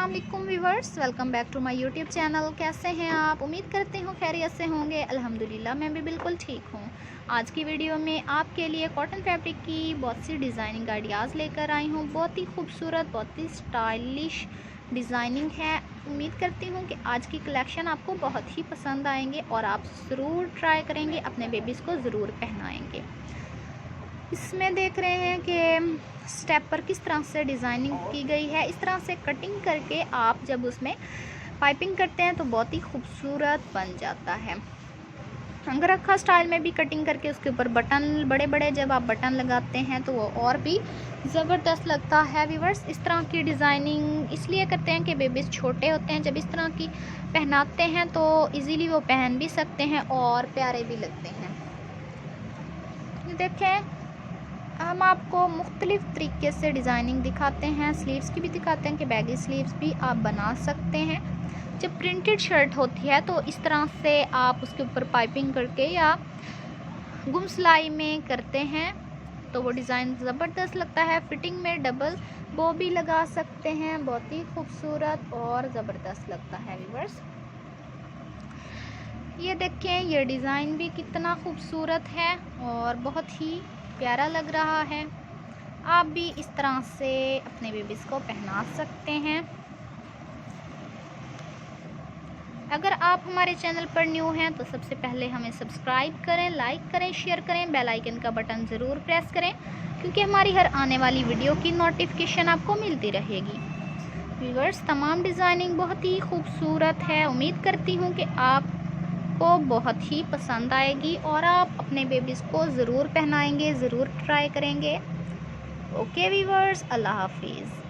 अस्सलाम वालेकुम viewers, welcome back to my YouTube channel. कैसे हैं आप? उम्मीद करती हूँ खैरियत से होंगे। अल्हम्दुलिल्लाह मैं भी बिल्कुल ठीक हूँ। आज की वीडियो में आपके लिए कॉटन फैब्रिक की बहुत सी डिज़ाइनिंग आइडियाज़ लेकर आई हूँ। बहुत ही खूबसूरत, बहुत ही स्टाइलिश डिज़ाइनिंग है। उम्मीद करती हूँ कि आज की कलेक्शन आपको बहुत ही पसंद आएंगे और आप ज़रूर ट्राई करेंगे, अपने बेबीज़ को ज़रूर पहनाएँगे। इसमें देख रहे हैं कि स्टेप पर किस तरह से डिज़ाइनिंग की गई है। इस तरह से कटिंग करके आप जब उसमें पाइपिंग करते हैं तो बहुत ही खूबसूरत बन जाता है। अंगरखा स्टाइल में भी कटिंग करके उसके ऊपर बटन, बड़े बड़े जब आप बटन लगाते हैं तो वो और भी ज़बरदस्त लगता है। व्यूअर्स, इस तरह की डिज़ाइनिंग इसलिए करते हैं कि बेबीज़ छोटे होते हैं, जब इस तरह की पहनाते हैं तो इजीली वो पहन भी सकते हैं और प्यारे भी लगते हैं। देखें, हम आपको मुख्तलिफ़ तरीके से डिज़ाइनिंग दिखाते हैं, स्लीव्स की भी दिखाते हैं कि बैगी स्लीव्स भी आप बना सकते हैं। जब प्रिंटेड शर्ट होती है तो इस तरह से आप उसके ऊपर पाइपिंग करके या गुम सिलाई में करते हैं तो वो डिज़ाइन ज़बरदस्त लगता है। फिटिंग में डबल बो भी लगा सकते हैं, बहुत ही खूबसूरत और ज़बरदस्त लगता है। व्यूअर्स, ये देखें, ये डिज़ाइन भी कितना खूबसूरत है और बहुत ही प्यारा लग रहा है। आप भी इस तरह से अपने बेबीज़ को पहना सकते हैं। अगर आप हमारे चैनल पर न्यू हैं तो सबसे पहले हमें सब्सक्राइब करें, लाइक करें, शेयर करें, बेल आइकन का बटन ज़रूर प्रेस करें, क्योंकि हमारी हर आने वाली वीडियो की नोटिफिकेशन आपको मिलती रहेगी। व्यूअर्स, तमाम डिज़ाइनिंग बहुत ही खूबसूरत है। उम्मीद करती हूँ कि आपको बहुत ही पसंद आएगी और आप अपने बेबीज़ को ज़रूर पहनाएंगे, ज़रूर ट्राई करेंगे। ओके व्यूअर्स, अल्लाह हाफिज़।